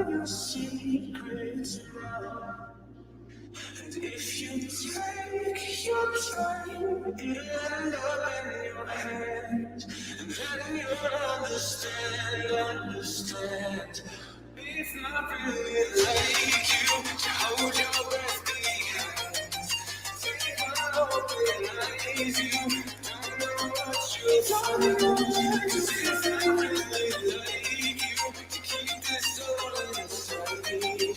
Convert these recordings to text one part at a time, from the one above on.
find your secrets now. And if you take your time, it'll end up in your hands. And then you'll understand. It's not really like you to hold your breath behind. Take my open eyes, you don't know what you're talking about. 'Cause it's not really like you to keep this all inside me.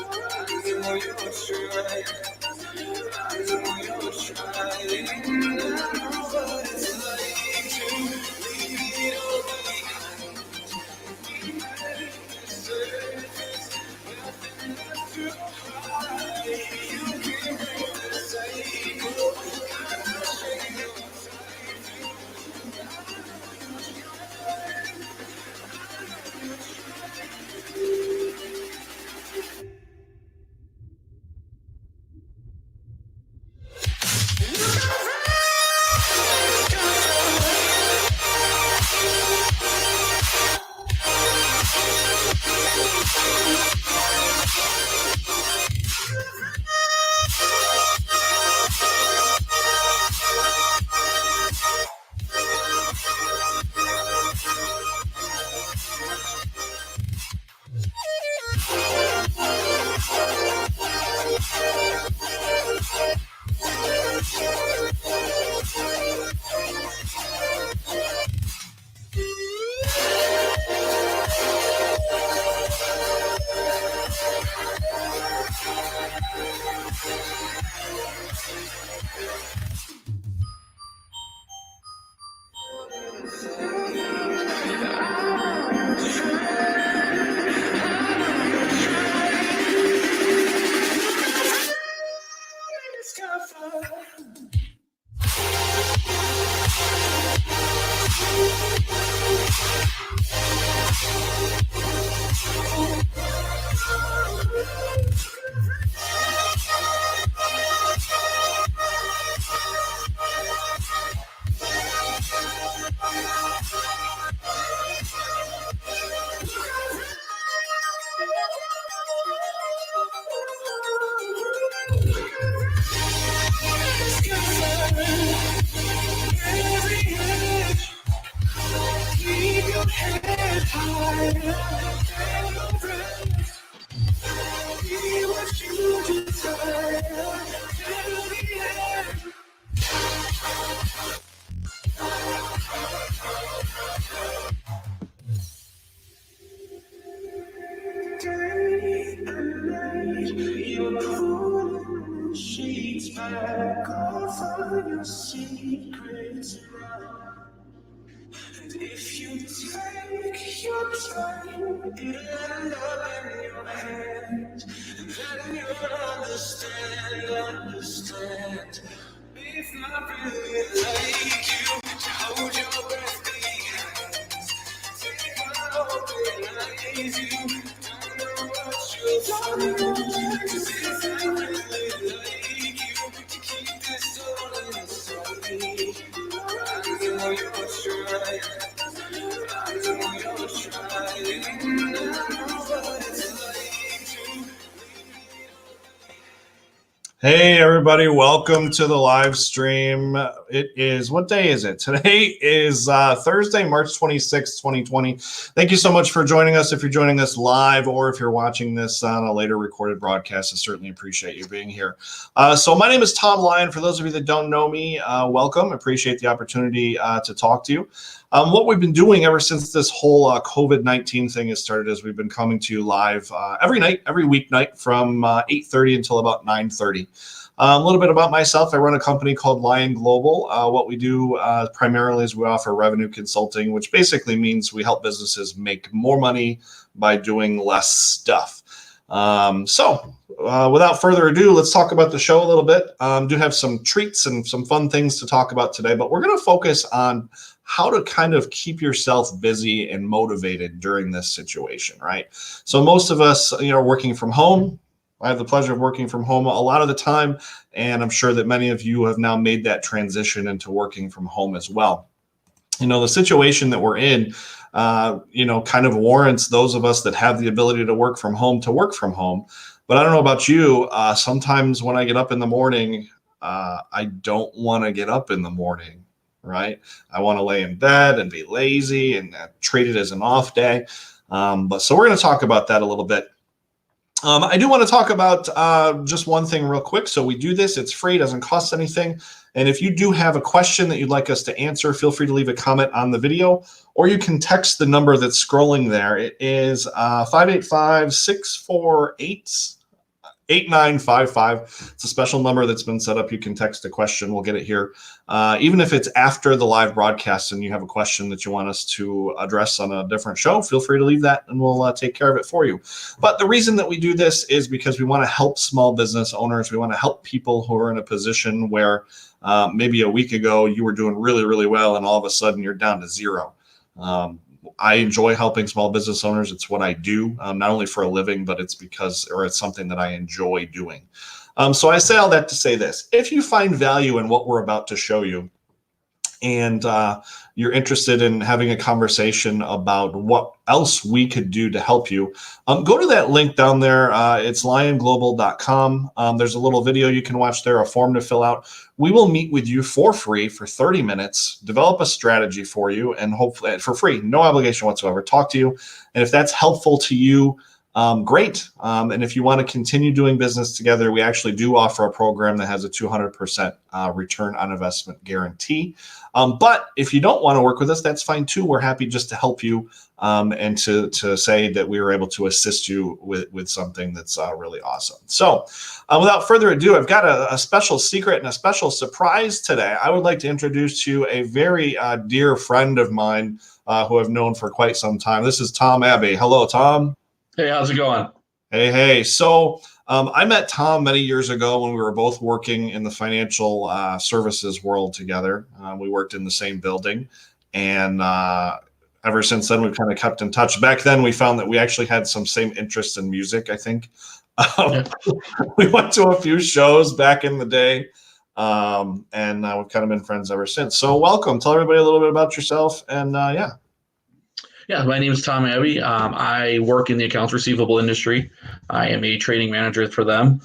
I know you're trying. I know you're trying. I know what it's like to leave it all behind. We met at the surface, nothing left to hide. You can break the cycle. I'm not shaking your secrets now. And if you take your time, it'll end up in your hands. And then you'll understand. It's not really like you to hold your breath behind. Take my open eyes, you don't know what you're talking about. 'Cause it's not really like you to keep this all inside me. I know you're trying. I know you're trying. I know what it's like to. Hey everybody, welcome to the live stream. It is, what day is it? Today is Thursday, March 26, 2020. Thank you so much for joining us. If you're joining us live or if you're watching this on a later recorded broadcast, I certainly appreciate you being here. So my name is Tom Lyon. For those of you that don't know me, welcome. Appreciate the opportunity to talk to you. What we've been doing ever since this whole COVID-19 thing has started is we've been coming to you live every night, every weeknight from 8:30 until about 9:30. A little bit about myself. I run a company called Lion Global. What we do primarily is we offer revenue consulting, which basically means we help businesses make more money by doing less stuff. Without further ado, let's talk about the show a little bit. Do have some treats and some fun things to talk about today, but we're going to focus on how to kind of keep yourself busy and motivated during this situation, right? So most of us, are working from home. I have the pleasure of working from home a lot of the time, and I'm sure that many of you have now made that transition into working from home as well. the situation that we're in, kind of warrants those of us that have the ability to work from home. But I don't know about you. Sometimes when I get up in the morning, I don't want to get up in the morning, right? I want to lay in bed and be lazy and treat it as an off day. But so we're going to talk about that a little bit. I do want to talk about just one thing real quick. So we do this. It's free. Doesn't cost anything. And if you do have a question that you'd like us to answer, feel free to leave a comment on the video, or you can text the number that's scrolling there. It is 585-648-8955. It's a special number that's been set up. You can text a question. We'll get it here. Even if it's after the live broadcast and you have a question that you want us to address on a different show, feel free to leave that and we'll take care of it for you. But the reason that we do this is because we want to help small business owners. We want to help people who are in a position where maybe a week ago you were doing really, really well and all of a sudden you're down to zero. I enjoy helping small business owners. It's what I do, not only for a living, but it's something that I enjoy doing. So I say all that to say this: if you find value in what we're about to show you, and you're interested in having a conversation about what else we could do to help you, go to that link down there. It's lionglobal.com. There's a little video you can watch there, a form to fill out. We will meet with you for free for 30 minutes, develop a strategy for you, and hopefully for free, no obligation whatsoever, talk to you. And if that's helpful to you, great. And if you want to continue doing business together, we actually do offer a program that has a 200% return on investment guarantee. But if you don't want to work with us, that's fine too. We're happy just to help you and to say that we were able to assist you with something that's really awesome. So without further ado, I've got a special secret and a special surprise today. I would like to introduce to you a very dear friend of mine who I've known for quite some time. This is Tom Abbey. Hello, Tom. Hey, how's it going? Hey. So I met Tom many years ago when we were both working in the financial services world together. We worked in the same building. And ever since then, we've kind of kept in touch. Back then, we found that we actually had some same interests in music, I think. We went to a few shows back in the day. And we've kind of been friends ever since. So welcome. Tell everybody a little bit about yourself. And Yeah, my name is Tom Abbey. I work in the accounts receivable industry. I am a trading manager for them.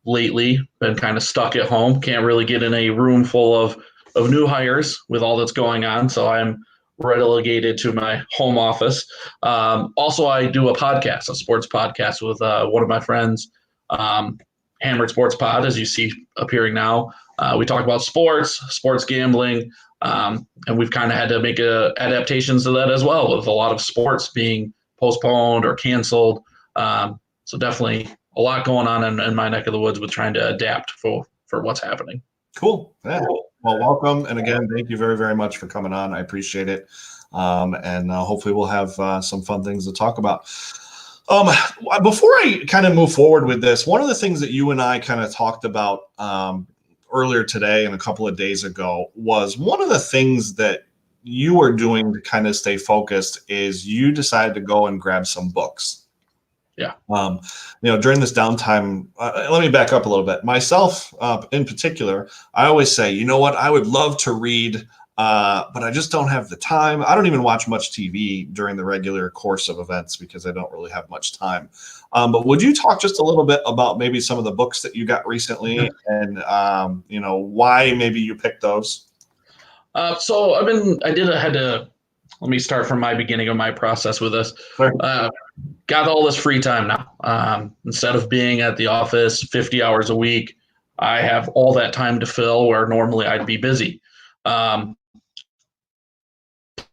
Lately, been kind of stuck at home. Can't really get in a room full of new hires with all that's going on. So I'm relegated to my home office. Also, I do a podcast, a sports podcast with one of my friends, Hammered Sports Pod, as you see appearing now. We talk about sports gambling, and we've kind of had to make adaptations to that as well, with a lot of sports being postponed or canceled. So definitely a lot going on in my neck of the woods with trying to adapt for what's happening. Cool. Yeah. Well, welcome. And again, thank you very, very much for coming on. I appreciate it. And hopefully we'll have some fun things to talk about. Before I kind of move forward with this, one of the things that you and I kind of talked about earlier today and a couple of days ago was one of the things that you were doing to kind of stay focused is you decided to go and grab some books. Yeah. During this downtime, let me back up a little bit. Myself, in particular, I always say, you know what, I would love to read, but I just don't have the time. I don't even watch much TV during the regular course of events because I don't really have much time. But would you talk just a little bit about maybe some of the books that you got recently and, why maybe you picked those? So let me start from my beginning of my process with this. Sure. Got all this free time now. Instead of being at the office 50 hours a week, I have all that time to fill where normally I'd be busy.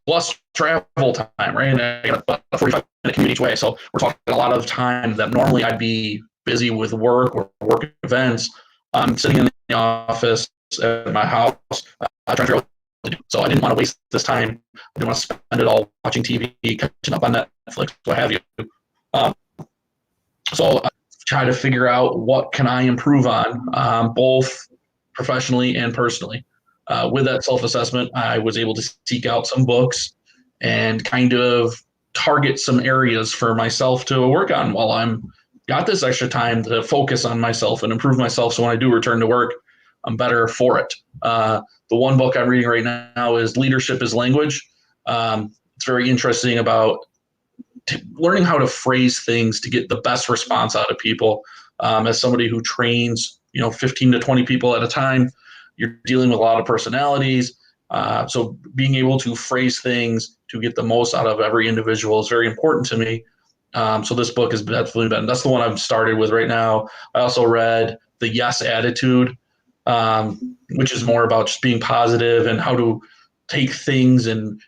Plus travel time, right? And I got about a 45-minute commute each way. So we're talking a lot of time that normally I'd be busy with work or work events. I'm sitting in the office at my house trying to figure out what to do. So I didn't want to waste this time. I didn't want to spend it all watching TV, catching up on Netflix, what have you. So I try to figure out what can I improve on, both professionally and personally. With that self-assessment, I was able to seek out some books and kind of target some areas for myself to work on while I'm got this extra time to focus on myself and improve myself. So when I do return to work, I'm better for it. The one book I'm reading right now is Leadership is Language. It's very interesting about learning how to phrase things to get the best response out of people. As somebody who trains, 15 to 20 people at a time, you're dealing with a lot of personalities. So being able to phrase things to get the most out of every individual is very important to me. So this book has definitely been, that's the one I've started with right now. I also read The Yes Attitude, which is more about just being positive and how to take things and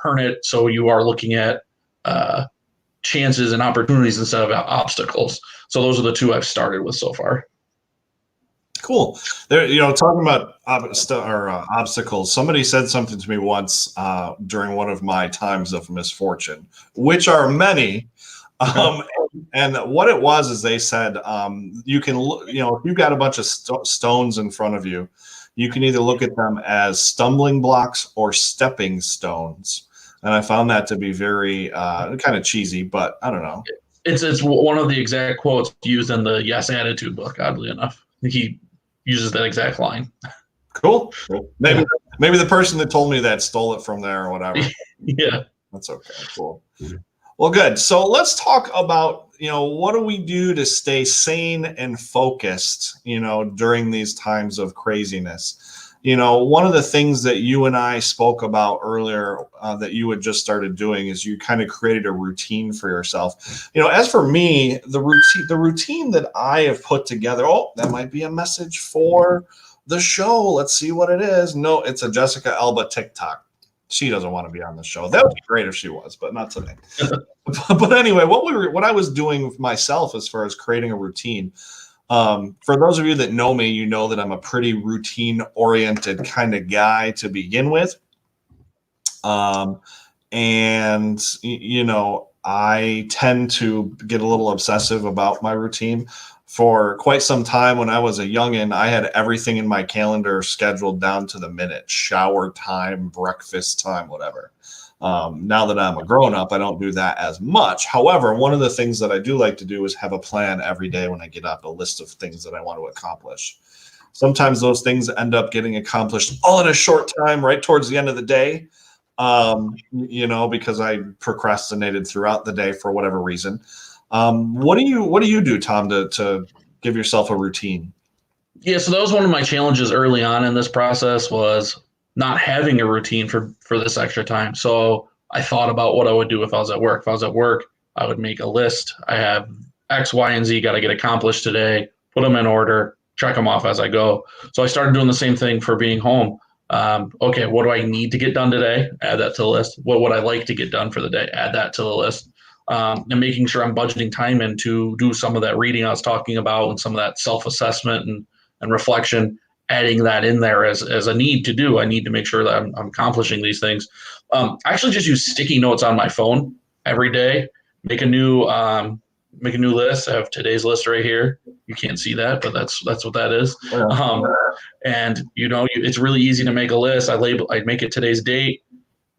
turn it so you are looking at chances and opportunities instead of obstacles. So those are the two I've started with so far. Cool. There, talking about obstacles. Somebody said something to me once during one of my times of misfortune, which are many. And what it was is they said you can, if you've got a bunch of stones in front of you, you can either look at them as stumbling blocks or stepping stones. And I found that to be very kind of cheesy, but I don't know. It's one of the exact quotes used in the Yes Attitude book, oddly enough. He uses that exact line. Cool. Maybe the person that told me that stole it from there or whatever. Yeah. That's okay. Cool. Well, good. So let's talk about, what do we do to stay sane and focused, during these times of craziness? One of the things that you and I spoke about earlier that you had just started doing is you kind of created a routine for yourself. As for me, the routine that I have put together, that might be a message for the show. Let's see what it is. No, it's a Jessica Alba TikTok. She doesn't want to be on the show. That would be great if she was, but not today. But anyway, what I was doing with myself as far as creating a routine, for those of you that know me, you know that I'm a pretty routine-oriented kind of guy to begin with. And, I tend to get a little obsessive about my routine. For quite some time when I was a youngin', I had everything in my calendar scheduled down to the minute: shower time, breakfast time, whatever. Now that I'm a grown-up, I don't do that as much. However, one of the things that I do like to do is have a plan every day when I get up, a list of things that I want to accomplish. Sometimes those things end up getting accomplished all in a short time, right towards the end of the day, because I procrastinated throughout the day for whatever reason. What do you do, Tom, to give yourself a routine? Yeah, so that was one of my challenges early on in this process, was not having a routine for this extra time. So I thought about what I would do if I was at work. If I was at work, I would make a list. I have X, Y, and Z got to get accomplished today, put them in order, check them off as I go. So I started doing the same thing for being home. Okay, what do I need to get done today? Add that to the list. What would I like to get done for the day? Add that to the list. And making sure I'm budgeting time in to do some of that reading I was talking about and some of that self-assessment and reflection, adding that in there as a need to do. I need to make sure that I'm accomplishing these things. I actually just use sticky notes on my phone every day. Make a new list. I have today's list right here. You can't see that, but that's what that is. And it's really easy to make a list. I make it today's date,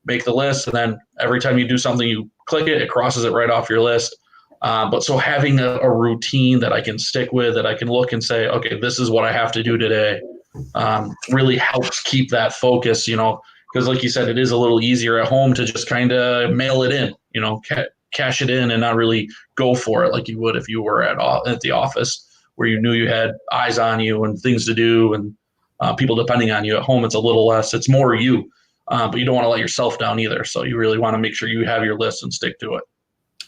make the list, and then every time you do something, you click it, it crosses it right off your list. But so having a routine that I can stick with, that I can look and say, okay, this is what I have to do today, really helps keep that focus, because like you said, it is a little easier at home to just kind of mail it in, cash it in and not really go for it like you would if you were at the office where you knew you had eyes on you and things to do and people depending on you. At home, it's a little less, it's more you. But you don't want to let yourself down either. So you really want to make sure you have your list and stick to it.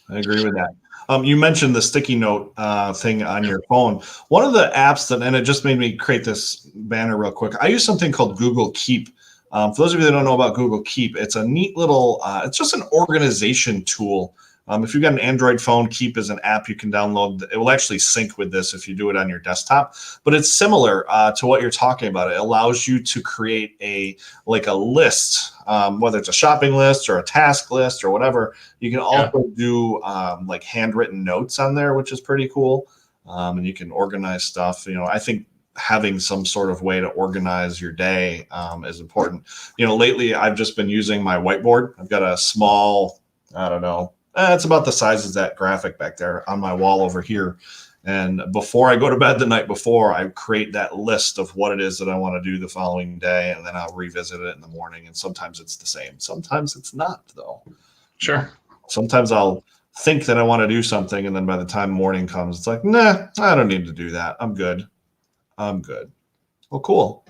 I agree with that. You mentioned the sticky note thing on your phone. One of the apps and it just made me create this banner real quick. I use something called Google Keep. For those of you that don't know about Google Keep, it's a neat little, it's just an organization tool. If you've got an Android phone, Keep is an app you can download. It will actually sync with this if you do it on your desktop, but it's similar to what you're talking about. It allows you to create a list, whether it's a shopping list or a task list or whatever. You can also do like handwritten notes on there, which is pretty cool. And you can organize stuff. I think having some sort of way to organize your day is important. Lately I've just been using my whiteboard. I've got a small, I don't know, it's about the size of that graphic back there on my wall over here. And before I go to bed the night before, I create that list of what it is that I want to do the following day, and then I'll revisit it in the morning. And sometimes it's the same. Sometimes it's not, though. Sure. Sometimes I'll think that I want to do something, and then by the time morning comes, it's like, nah, I don't need to do that. I'm good. I'm good. Well, cool.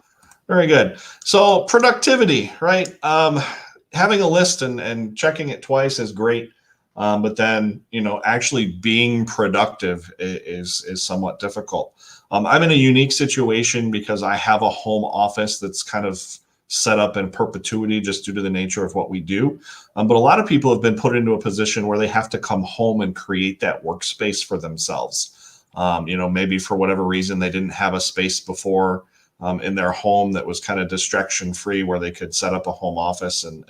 Very good. So productivity, right? Having a list and checking it twice is great. But then, actually being productive is somewhat difficult. I'm in a unique situation because I have a home office that's kind of set up in perpetuity just due to the nature of what we do. But a lot of people have been put into a position where they have to come home and create that workspace for themselves. Maybe for whatever reason, they didn't have a space before in their home that was kind of distraction free where they could set up a home office, and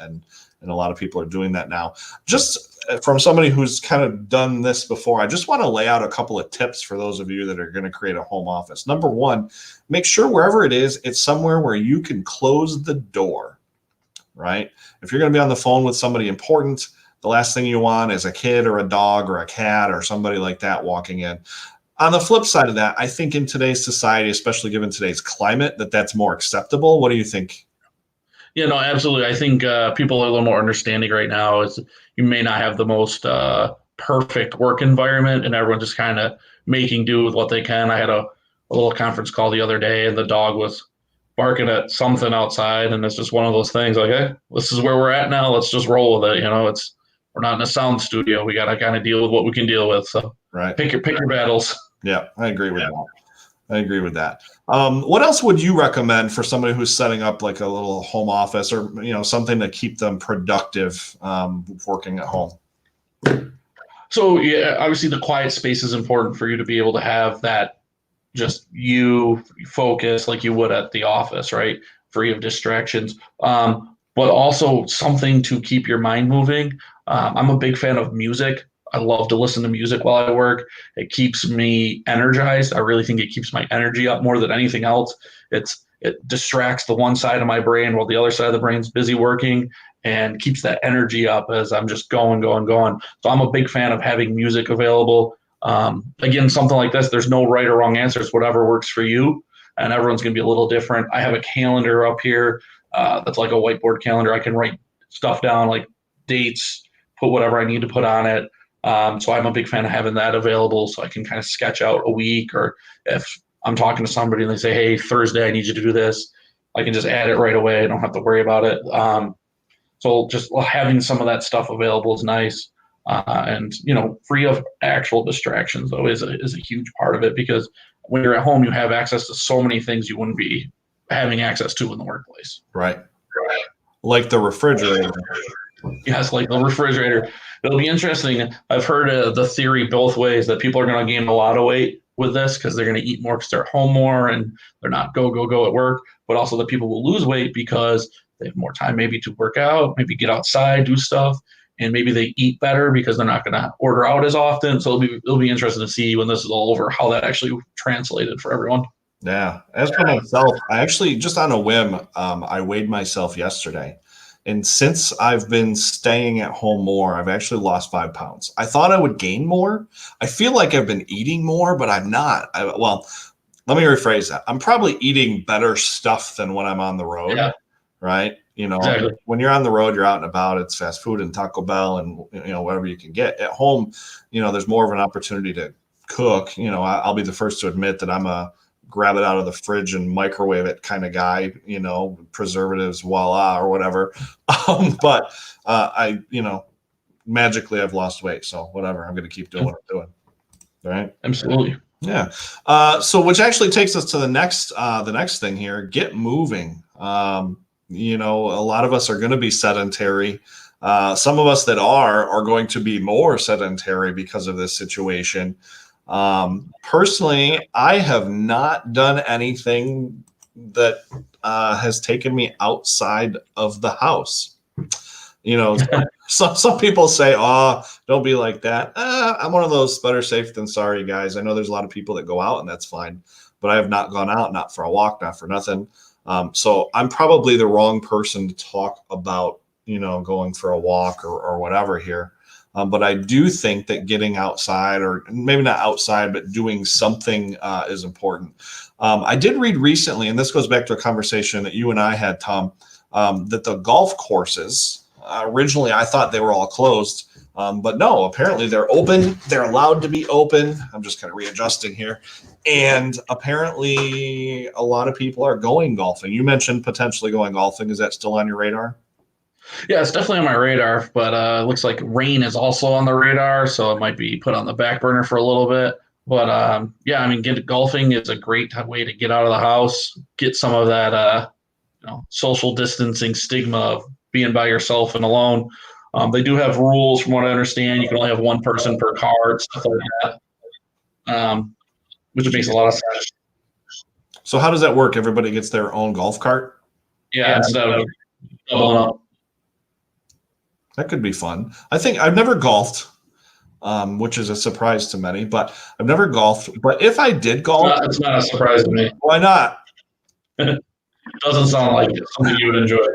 a lot of people are doing that now. Just from somebody who's kind of done this before, I just want to lay out a couple of tips for those of you that are going to create a home office. Number one, make sure wherever it is, it's somewhere where you can close the door, right? If you're going to be on the phone with somebody important, the last thing you want is a kid or a dog or a cat or somebody like that walking in. On the flip side of that, I think in today's society, especially given today's climate, that's more acceptable. What do you think? Yeah, no, absolutely. I think people are a little more understanding right now. Is you may not have the most perfect work environment, and everyone just kind of making do with what they can. I had a little conference call the other day, and the dog was barking at something outside, and it's just one of those things. Like, hey, this is where we're at now. Let's just roll with it. We're not in a sound studio. We got to kind of deal with what we can deal with. So, right, pick your battles. Yeah, I agree with that. I agree with that. What else would you recommend for somebody who's setting up like a little home office or something to keep them productive working at home? So yeah, obviously the quiet space is important for you to be able to have that just you focus like you would at the office, right? Free of distractions. But also something to keep your mind moving. I'm a big fan of music. I love to listen to music while I work. It keeps me energized. I really think it keeps my energy up more than anything else. It distracts the one side of my brain while the other side of the brain's busy working, and keeps that energy up as I'm just going, going, going. So I'm a big fan of having music available. Again, something like this, there's no right or wrong answers, whatever works for you. And everyone's going to be a little different. I have a calendar up here that's like a whiteboard calendar. I can write stuff down like dates, put whatever I need to put on it. So I'm a big fan of having that available so I can kind of sketch out a week, or if I'm talking to somebody and they say, hey, Thursday, I need you to do this, I can just add it right away. I don't have to worry about it. So just having some of that stuff available is nice. And free of actual distractions though is a huge part of it, because when you're at home, you have access to so many things you wouldn't be having access to in the workplace. Right. Like the refrigerator. Yes, like the refrigerator. It'll be interesting. I've heard the theory both ways, that people are going to gain a lot of weight with this because they're going to eat more because they're home more and they're not go at work, but also that people will lose weight because they have more time maybe to work out, maybe get outside, do stuff, and maybe they eat better because they're not going to order out as often. So it'll be interesting to see when this is all over how that actually translated for everyone. Yeah. As for myself, I actually, just on a whim, I weighed myself yesterday. And since I've been staying at home more, I've actually lost 5 pounds. I thought I would gain more. I feel like I've been eating more, but I'm not. Well, let me rephrase that. I'm probably eating better stuff than when I'm on the road, right? Exactly. When you're on the road, you're out and about, it's fast food and Taco Bell and, whatever you can get. At home, there's more of an opportunity to cook. I'll be the first to admit that I'm a grab it out of the fridge and microwave it kind of guy, preservatives, voila, or whatever. But magically I've lost weight. So whatever, I'm going to keep doing what I'm doing. Right. Absolutely. Yeah. So which actually takes us to the next thing here, get moving. A lot of us are going to be sedentary. Some of us that are going to be more sedentary because of this situation. Personally, I have not done anything that has taken me outside of the house. Some people say, "Oh, don't be like that." I'm one of those better safe than sorry guys. I know there's a lot of people that go out, and that's fine, but I have not gone out, not for a walk, not for nothing. So I'm probably the wrong person to talk about, going for a walk or whatever here. But I do think that getting outside, or maybe not outside, but doing something is important. I did read recently, and this goes back to a conversation that you and I had, Tom, that the golf courses, originally I thought they were all closed. But no, apparently they're open. They're allowed to be open. I'm just kind of readjusting here. And apparently a lot of people are going golfing. You mentioned potentially going golfing. Is that still on your radar? Yeah, it's definitely on my radar, but it looks like rain is also on the radar, so it might be put on the back burner for a little bit. But yeah, I mean, golfing is a great way to get out of the house, get some of that social distancing stigma of being by yourself and alone. They do have rules, from what I understand. You can only have one person per car, stuff like that, which makes a lot of sense. So how does that work? Everybody gets their own golf cart? Yeah, instead of doubling up. That could be fun. I think I've never golfed, which is a surprise to many, but I've never golfed. But if I did golf, It's not a surprise to me. why not? It doesn't sound like it's something you would enjoy.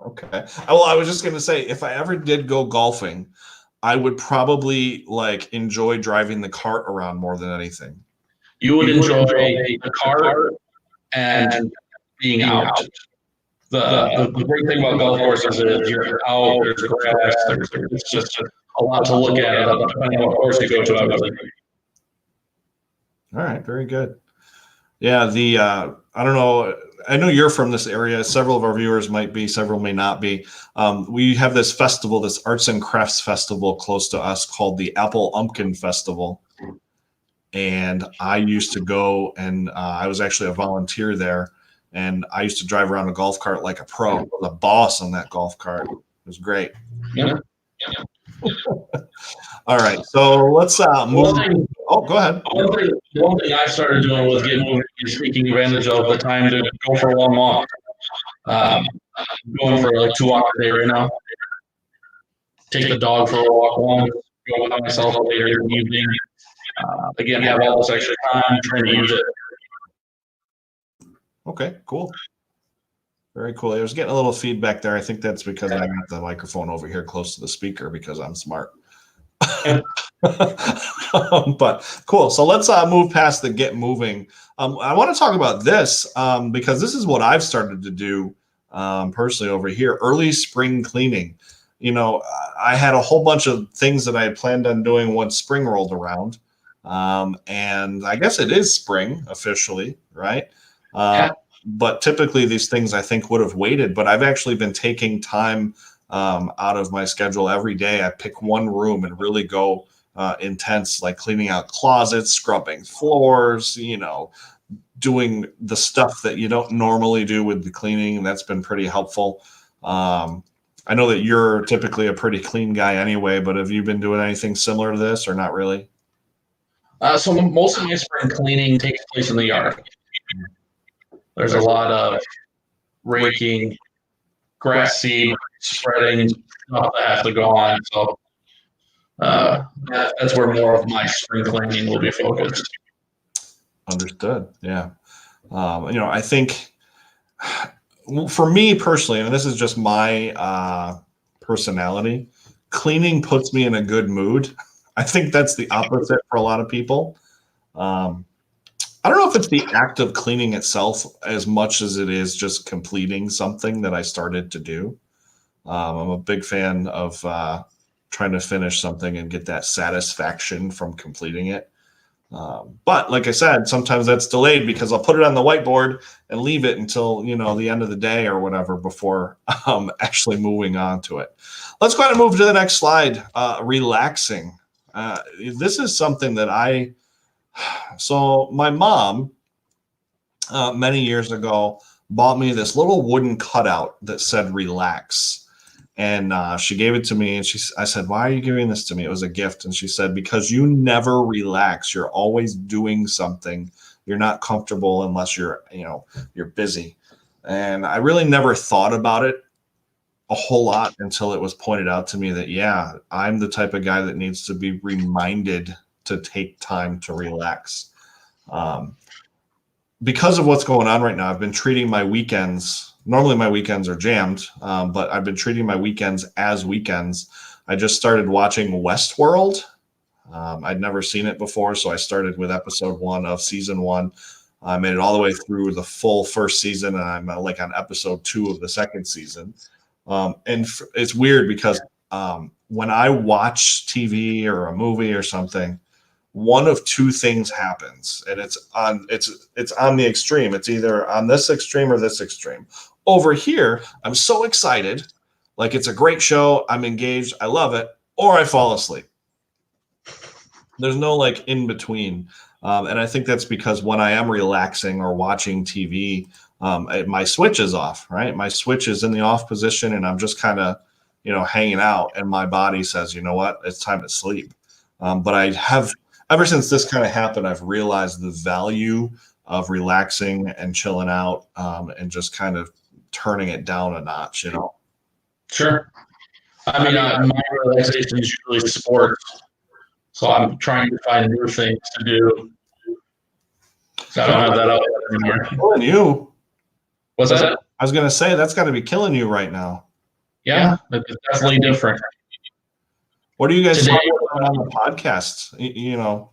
Okay. Well, I was just going to say, if I ever did go golfing, I would probably enjoy driving the cart around more than anything. You would enjoy the cart and being out. The great thing about golf courses is you're out, there's grass, it's just a lot to look at, depending on what course you go to, obviously. All right, very good. Yeah, I don't know. I know you're from this area. Several of our viewers might be, several may not be. We have this festival, this arts and crafts festival close to us called the Apple Umpkin Festival. And I used to go, and I was actually a volunteer there. And I used to drive around a golf cart like a pro, the boss on that golf cart. It was great. Yeah. All right, so let's move. Oh, go ahead. One thing I started doing was taking advantage of the time to go for a long walk. I'm going for like 2 walks a day right now. Take the dog for a walk home, go by myself later in the evening. Again, have all this extra time, trying to use it. Okay, cool. Very cool. I was getting a little feedback there. I think that's because I got the microphone over here close to the speaker because I'm smart. But cool. So let's move past the get moving. I want to talk about this because this is what I've started to do personally over here. Early spring cleaning. You know, I had a whole bunch of things that I had planned on doing once spring rolled around. And I guess it is spring officially, right? Yeah. But typically these things I think would have waited, but I've actually been taking time out of my schedule every day. I pick one room and really go intense, like cleaning out closets, scrubbing floors, doing the stuff that you don't normally do with the cleaning. And that's been pretty helpful. I know that you're typically a pretty clean guy anyway, but have you been doing anything similar to this or not really? So most of my spring cleaning takes place in the yard. There's a lot of raking, grass seed, spreading, stuff that has to go on. So that's where more of my spring cleaning will be focused. Understood. Yeah. I think for me personally, and this is just my personality, cleaning puts me in a good mood. I think that's the opposite for a lot of people. I don't know if it's the act of cleaning itself as much as it is just completing something that I started to do. I'm a big fan of trying to finish something and get that satisfaction from completing it. But like I said, sometimes that's delayed because I'll put it on the whiteboard and leave it until, the end of the day or whatever before actually moving on to it. Let's go ahead and move to the next slide. Relaxing. This is something that so my mom, many years ago, bought me this little wooden cutout that said relax. And she gave it to me, and I said, "Why are you giving this to me?" It was a gift. And she said, "Because you never relax. You're always doing something. You're not comfortable unless you're busy." And I really never thought about it a whole lot until it was pointed out to me that, yeah, I'm the type of guy that needs to be reminded to take time to relax. Because of what's going on right now, I've been treating my weekends. Normally my weekends are jammed, but I've been treating my weekends as weekends. I just started watching Westworld. I'd never seen it before, so I started with episode 1 of season 1. I made it all the way through the full first season, and I'm like on episode 2 of the second season. It's weird because when I watch TV or a movie or something, one of two things happens, and it's on the extreme. It's either on this extreme or this extreme. Over here, I'm so excited, like it's a great show, I'm engaged, I love it, or I fall asleep. There's no like in between. And I think that's because when I am relaxing or watching TV, my switch is off, right? My switch is in the off position, and I'm just kind of, hanging out, and my body says, you know what, it's time to sleep. But I have, ever since this kind of happened, I've realized the value of relaxing and chilling out, and just kind of turning it down a notch, Sure. I mean, my relaxation is usually sports, so I'm trying to find new things to do. So I don't have that out anymore. Killing you. What's that? I was gonna say that's got to be killing you right now. Yeah, it's definitely different. What are you guys talking about on the podcast?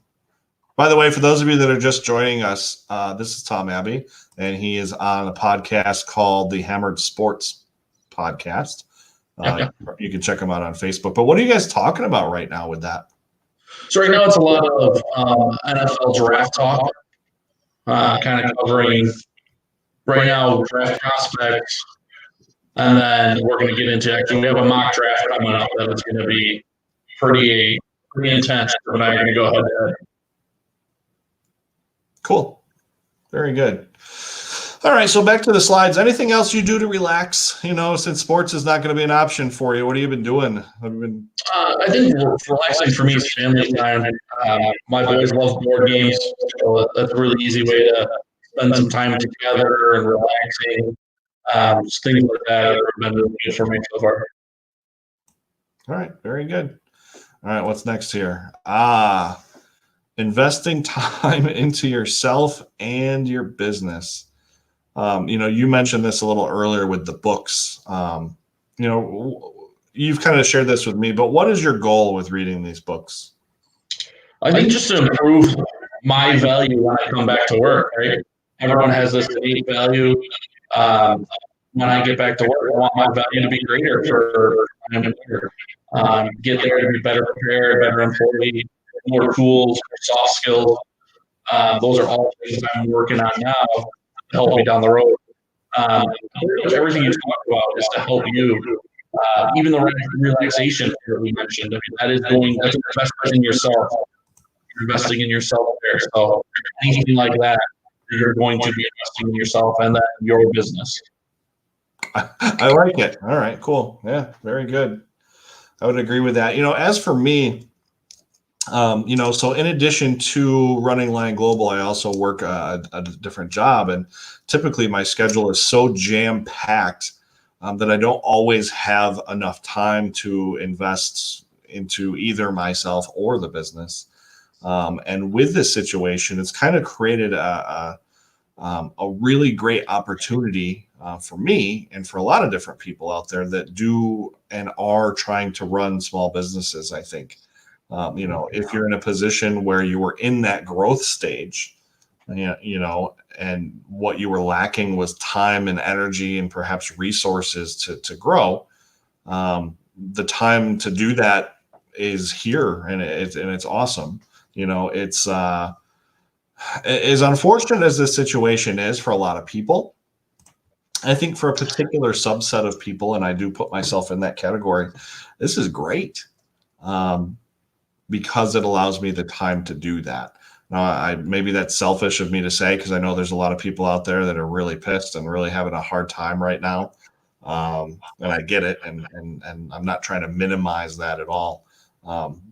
By the way, for those of you that are just joining us, this is Tom Abbey, and he is on a podcast called the Hammered Sports Podcast. You can check him out on Facebook. But what are you guys talking about right now with that? So right now it's a lot of NFL draft talk, kind of covering right now draft prospects, and then we're going to get into actually we have a mock draft coming up that is going to be pretty intense. But I'm going to go ahead. Cool, very good. All right, so back to the slides. Anything else you do to relax? Since sports is not going to be an option for you, what have you been doing? I think relaxing for me is family time. My boys love board games, so that's a really easy way to spend some time together and relaxing. Just things like that have been really good for me so far. All right, very good. All right, what's next here? Investing time into yourself and your business. You mentioned this a little earlier with the books. You've kind of shared this with me, but what is your goal with reading these books? I think just to improve my value when I come back to work, right? Everyone has this innate value. When I get back to work, I want my value to be greater for get there to be better prepared, better employee, more tools, more soft skills. Those are all things I'm working on now to help me down the road. Pretty much everything you talk about is to help you. Even the relaxation that we mentioned, that's investing in yourself. You're investing in yourself there. So anything like that, you're going to be investing in yourself and then your business. I like it. All right, cool. Yeah, very good. I would agree with that. As for me, so in addition to running Lion Global, I also work a different job, and typically my schedule is so jam-packed that I don't always have enough time to invest into either myself or the business. And with this situation, it's kind of created a really great opportunity for me and for a lot of different people out there that do and are trying to run small businesses. I think, if you're in a position where you were in that growth stage, and what you were lacking was time and energy and perhaps resources to grow, the time to do that is here, and it's awesome. It's as unfortunate as this situation is for a lot of people, I think for a particular subset of people, and I do put myself in that category, this is great, because it allows me the time to do that. Now, maybe that's selfish of me to say, because I know there's a lot of people out there that are really pissed and really having a hard time right now, and I get it, and I'm not trying to minimize that at all.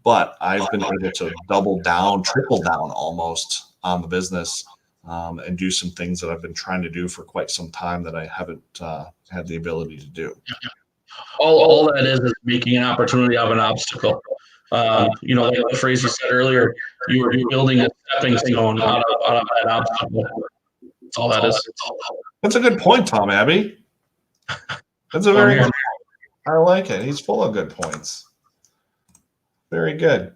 But I've been able to double down, triple down almost on the business, and do some things that I've been trying to do for quite some time that I haven't had the ability to do. All that is making an opportunity of an obstacle. Like the phrase you said earlier, you were building a stepping stone out of that obstacle. That's all that is. That's a good point, Tom Abbey. That's I like it. He's full of good points. Very good.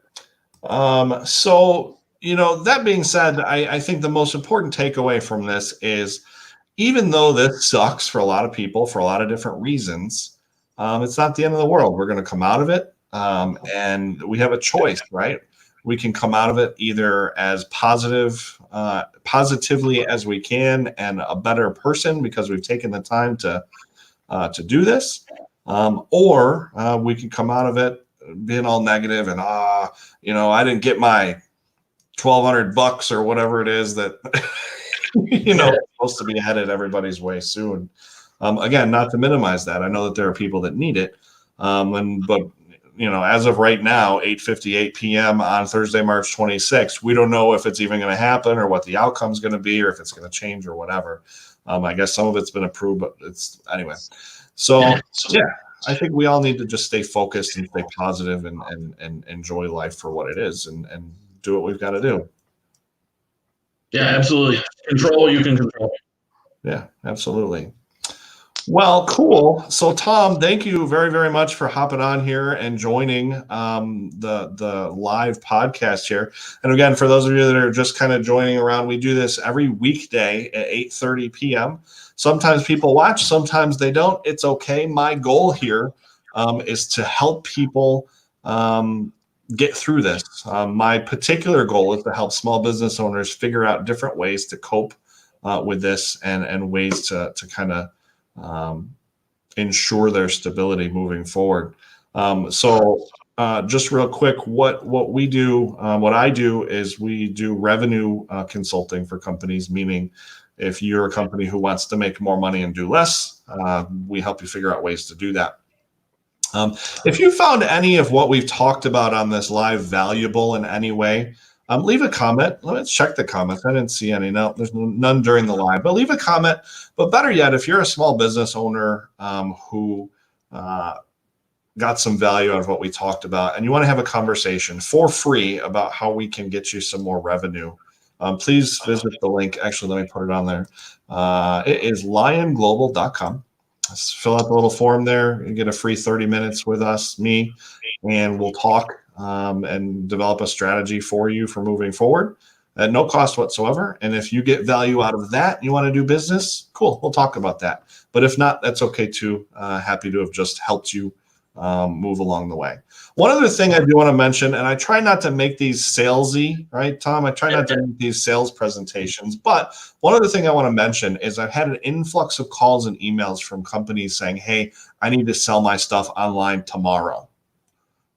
So, that being said, I think the most important takeaway from this is even though this sucks for a lot of people for a lot of different reasons, it's not the end of the world. We're going to come out of it. And we have a choice, right? We can come out of it either as positively as we can and a better person because we've taken the time to do this, or we can come out of it being all negative and I didn't get my $1,200 or whatever it is that supposed to be headed everybody's way soon. Again, not to minimize that. I know that there are people that need it, but as of right now, 8:58 p.m. on Thursday, March 26th, we don't know if it's even going to happen or what the outcome's going to be or if it's going to change or whatever. I guess some of it's been approved, but it's anyway. So yeah, I think we all need to just stay focused and stay positive and enjoy life for what it is and do what we've got to do. Yeah, absolutely. Control what you can control. Yeah, absolutely. Well, cool. So, Tom, thank you very, very much for hopping on here and joining the live podcast here. And again, for those of you that are just kind of joining around, we do this every weekday at 8:30 p.m. Sometimes people watch, sometimes they don't. It's okay. My goal here is to help people get through this. My particular goal is to help small business owners figure out different ways to cope with this and ways to kind of ensure their stability moving forward. So just real quick, what we do, what I do is we do revenue consulting for companies, meaning if you're a company who wants to make more money and do less, we help you figure out ways to do that. If you found any of what we've talked about on this live valuable in any way, leave a comment. Let's check the comments. I didn't see any. No, there's none during the live, but leave a comment. But better yet, if you're a small business owner who got some value out of what we talked about and you want to have a conversation for free about how we can get you some more revenue, please visit the link. Actually, let me put it on there. It is lionglobal.com. Just fill out the little form there. You get a free 30 minutes with us, me, and we'll talk and develop a strategy for you for moving forward at no cost whatsoever. And if you get value out of that, you want to do business, cool, we'll talk about that. But if not, that's okay too. Happy to have just helped you move along the way. One other thing I do want to mention, and I try not to make these salesy, right, Tom? I try not to make these sales presentations, but one other thing I want to mention is I've had an influx of calls and emails from companies saying, hey, I need to sell my stuff online tomorrow.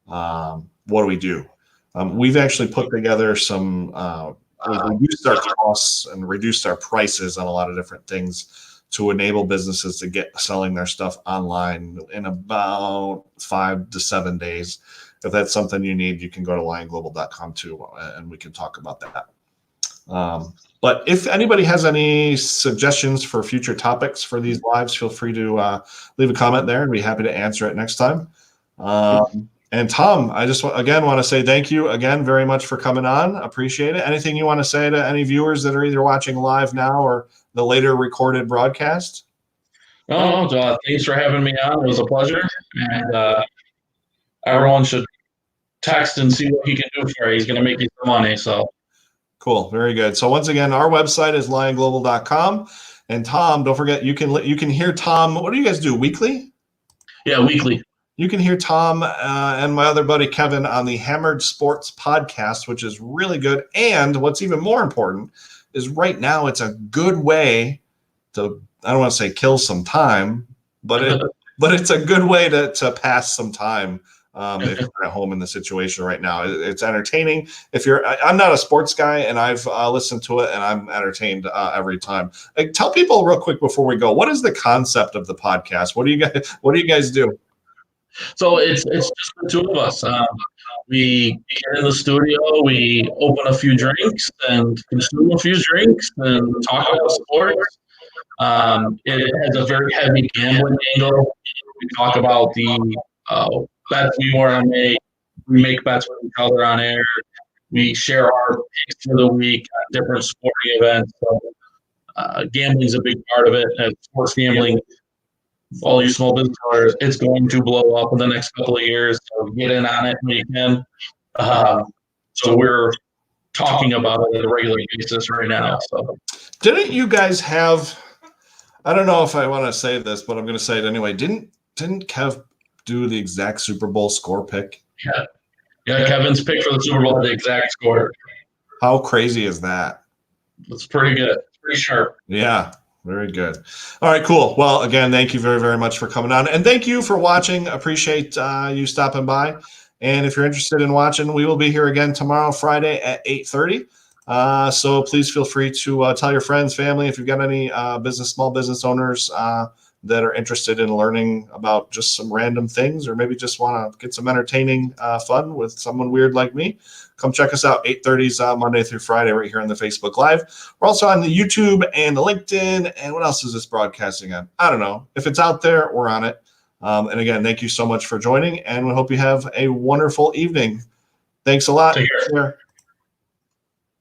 What do we do? We've actually put together some, we've reduced our costs and reduced our prices on a lot of different things to enable businesses to get selling their stuff online in about 5 to 7 days. If that's something you need, you can go to lionglobal.com too, and we can talk about that. But if anybody has any suggestions for future topics for these lives, feel free to leave a comment there and be happy to answer it next time. And Tom, I just again want to say thank you again very much for coming on. Appreciate it. Anything you want to say to any viewers that are either watching live now or the later recorded broadcast? No, thanks for having me on. It was a pleasure. And everyone should text and see what he can do for you. He's going to make you some money. So cool. Very good. So once again, our website is lionglobal.com. And Tom, don't forget, you can hear Tom. What do you guys do? Weekly? Yeah, weekly. You can hear Tom and my other buddy Kevin on the Hammered Sports podcast, which is really good. And what's even more important is right now it's a good way to, I don't want to say kill some time, but it's a good way to pass some time if you're at home in the situation right now. It's entertaining. I'm not a sports guy, and I've listened to it, and I'm entertained every time. Tell people real quick before we go, what is the concept of the podcast? What do you guys do? So it's just the two of us. We get in the studio, we open a few drinks and consume a few drinks and talk about sports. It has a very heavy gambling angle. We talk about the bets we want to make. We make bets with each other on air. We share our picks for the week on different sporting events. So, gambling is a big part of it. Sports gambling, all you small business owners, it's going to blow up in the next couple of years. So get in on it when you can. So we're talking about it on a regular basis right now. So Didn't you guys have? I don't know if I want to say this, but I'm going to say it anyway. Didn't Kev do the exact Super Bowl score pick? yeah, Kevin's pick for the Super Bowl had the exact score. How crazy is that? It's pretty good. It's pretty sharp. Yeah, very good. All right, cool. Well, again, thank you very, very much for coming on. And thank you for watching. Appreciate you stopping by. And if you're interested in watching, we will be here again tomorrow, Friday at 8:30. So please feel free to tell your friends, family, if you've got any small business owners that are interested in learning about just some random things, or maybe just want to get some entertaining fun with someone weird like me. Come check us out, 8:30s Monday through Friday right here on the Facebook Live. We're also on the YouTube and the LinkedIn. And what else is this broadcasting on? I don't know. If it's out there, we're on it. And again, thank you so much for joining, and we hope you have a wonderful evening. Thanks a lot. Take care.